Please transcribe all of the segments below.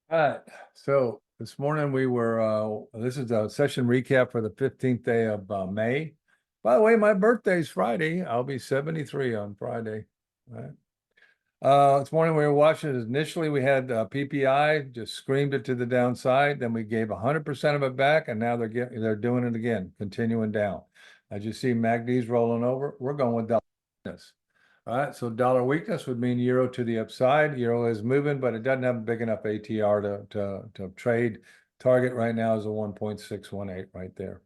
All right. So this morning we were, this is a session recap for the 15th day of May. By the way, my birthday's Friday. I'll be 73 on Friday. All right. This morning we were watching it. Initially, we had PPI, just screamed it to the downside. Then we gave 100% of it back, and now they're doing it again, continuing down. As you see, MACD's rolling over. We're going with dollar weakness. All right, so dollar weakness would mean euro to the upside. Euro is moving, but it doesn't have a big enough ATR to trade. Target right now is a 1.618 right there.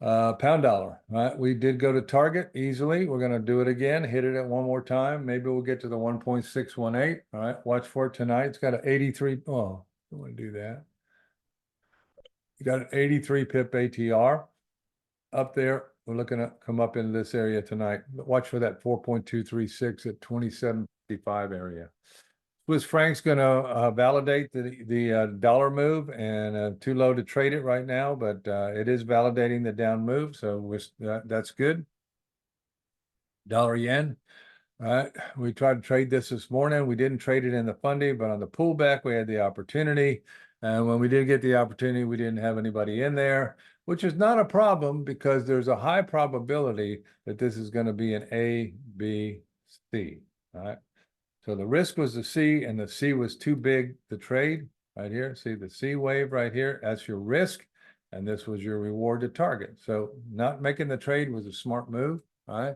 Pound dollar, right? We did go to target easily. We're going to do it again, hit it at one more time. Maybe we'll get to the 1.618. All right, watch for it tonight. It's got an 83. Oh, I want to do that. You got an 83 pip ATR up there. We're looking at come up into this area tonight. But watch for that 4.236 at 27.55 area. Swiss franc's going to validate the dollar move, and too low to trade it right now, but it is validating the down move, so that's good. Dollar yen. All right, we tried to trade this morning. We didn't trade it in the funding, but on the pullback, we had the opportunity. And when we did get the opportunity, we didn't have anybody in there, which is not a problem because there's a high probability that this is going to be an A, B, C. All right. So the risk was the C, and the C was too big to trade right here. See the C wave right here? That's your risk, and this was your reward to target. So not making the trade was a smart move. All right.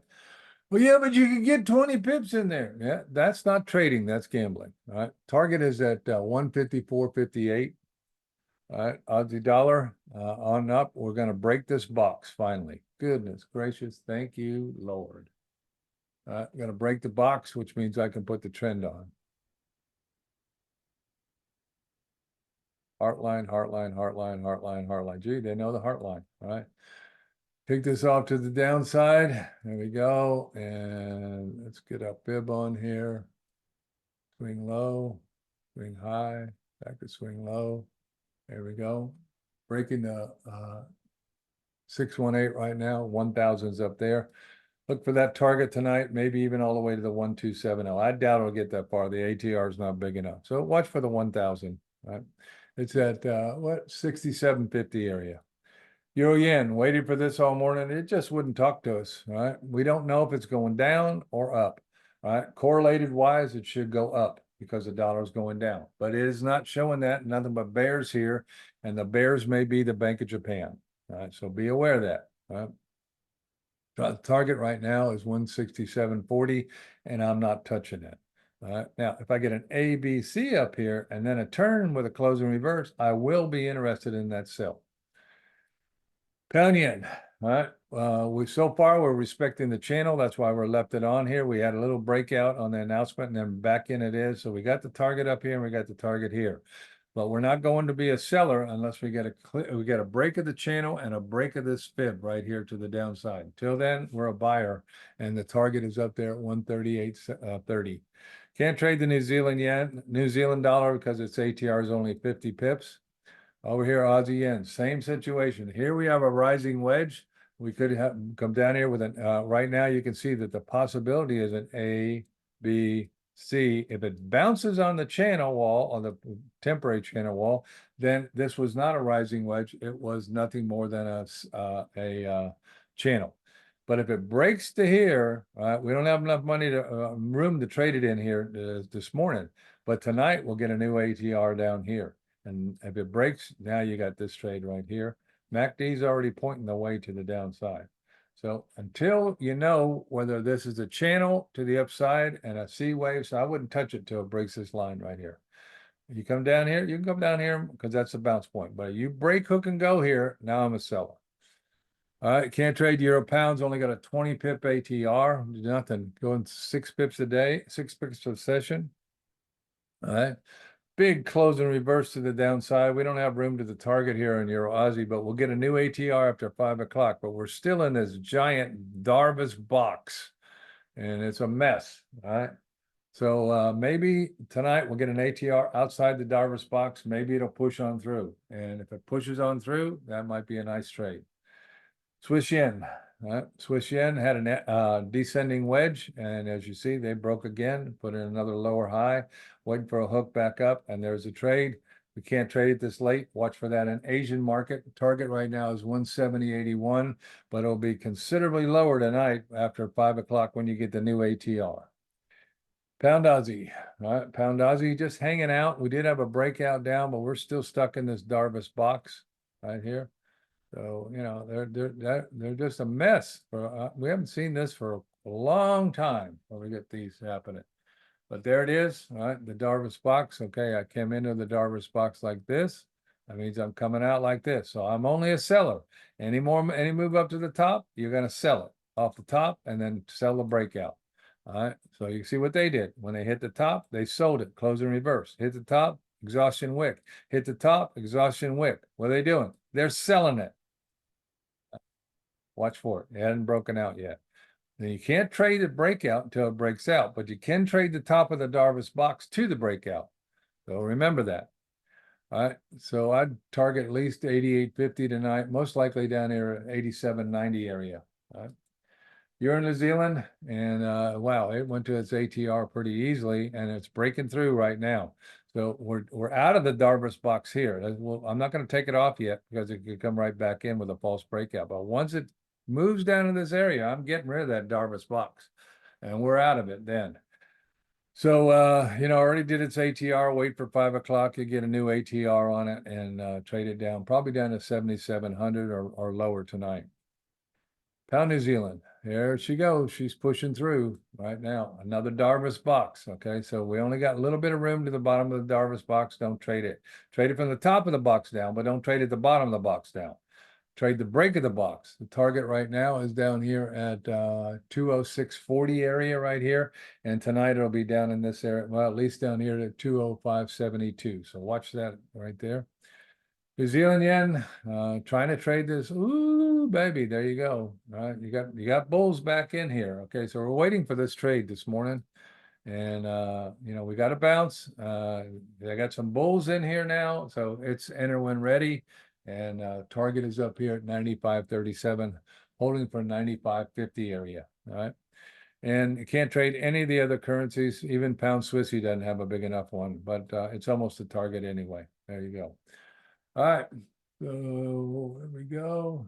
Well, yeah, but you can get 20 pips in there. Yeah, that's not trading. That's gambling. All right. Target is at 154.58. All right. Aussie dollar on up. We're going to break this box finally. Goodness gracious. Thank you, Lord. I'm going to break the box, which means I can put the trend on. Heartline, heartline, heartline, heartline, heartline. Gee, they know the heartline. All right. Take this off to the downside. There we go. And let's get a bib on here. Swing low, swing high, back to swing low. There we go. Breaking the 618 right now. 1000's up there. Look for that target tonight, maybe even all the way to the 1270. I doubt it'll get that far. The ATR is not big enough. So watch for the 1000. Right? It's at what 67.50 area. Euro yen, waited for this all morning. It just wouldn't talk to us. Right? We don't know if it's going down or up. Right? Correlated wise, it should go up because the dollar is going down. But it is not showing that. Nothing but bears here. And the bears may be the Bank of Japan. Right? So be aware of that. Right? The target right now is 167.40, and I'm not touching it. All right. Now, if I get an ABC up here and then a turn with a closing reverse, I will be interested in that sell. Pound yen. All right. So far we're respecting the channel. That's why we're left it on here. We had a little breakout on the announcement, and then back in it is. So we got the target up here, and we got the target here. But we're not going to be a seller unless we get a break of the channel and a break of this fib right here to the downside. Until then, we're a buyer, and the target is up there at 138.30. Can't trade the New Zealand dollar because its ATR is only 50 pips. Over here, Aussie yen, same situation. Here we have a rising wedge. We could have come down here with an. Right now, you can see that the possibility is an A, B, C. If it bounces on the channel wall, on the temporary channel wall, then this was not a rising wedge. It was nothing more than a channel. But if it breaks to here, we don't have enough money to room to trade it in here this morning. But tonight we'll get a new ATR down here. And if it breaks, now you got this trade right here. MACD is already pointing the way to the downside. So until you know whether this is a channel to the upside and a C wave, so I wouldn't touch it till it breaks this line right here. If you come down here, you can come down here because that's a bounce point. But you break hook and go here, now I'm a seller. All right, can't trade euro pounds, only got a 20 pip ATR, nothing, going 6 pips a day, 6 pips a session. All right. Big close and reverse to the downside. We don't have room to the target here in Euro Aussie, but we'll get a new ATR after 5 o'clock. But we're still in this giant Darvis box, and it's a mess. All right. So maybe tonight we'll get an ATR outside the Darvis box. Maybe it'll push on through. And if it pushes on through, that might be a nice trade. Swiss yen. Swiss yen had a descending wedge, and as you see, they broke again, put in another lower high, waiting for a hook back up, and there's a trade. We can't trade it this late. Watch for that in Asian market. Target right now is 170.81, but it'll be considerably lower tonight after 5 o'clock when you get the new ATR. Pound Aussie, right? Pound Aussie just hanging out. We did have a breakout down, but we're still stuck in this Darvis box right here. So, you know, they're just a mess. We haven't seen this for a long time when we get these happening. But there it is, right? The Darvis box. Okay, I came into the Darvis box like this. That means I'm coming out like this. So I'm only a seller. Any move up to the top, you're going to sell it off the top and then sell the breakout. All right. So you see what they did. When they hit the top, they sold it, close in reverse. Hit the top, exhaustion wick. Hit the top, exhaustion wick. What are they doing? They're selling it. Watch for it. It hasn't broken out yet. Now you can't trade the breakout until it breaks out, but you can trade the top of the Darvis box to the breakout. So remember that. All right. So I'd target at least 88.50 tonight, most likely down here at 87.90 area. All right. You're in New Zealand, and wow, it went to its ATR pretty easily, and it's breaking through right now. So we're out of the Darvis box here. Well, I'm not going to take it off yet because it could come right back in with a false breakout. But once it moves down in this area, I'm getting rid of that Darvis box, and we're out of it then. So you know, already did its ATR. Wait for 5 o'clock. You get a new ATR on it and trade it down, probably down to 7,700 or lower tonight. Pound New Zealand. There she goes. She's pushing through right now. Another Darvis box. Okay, so we only got a little bit of room to the bottom of the Darvis box. Don't trade it. Trade it from the top of the box down, but don't trade it the bottom of the box down. Trade the break of the box. The target right now is down here at 206.40 area right here. And tonight it'll be down in this area. Well, at least down here at 205.72. So watch that right there. New Zealand yen, trying to trade this. Ooh, baby, there you go. All right, you got bulls back in here. Okay, so we're waiting for this trade this morning, and you know, we got to bounce. I got some bulls in here now, so it's enter when ready, and target is up here at 95.37, holding for 95.50 area. All right, and you can't trade any of the other currencies. Even pound Swissy doesn't have a big enough one, but it's almost a target anyway. There you go. All right, so there we go.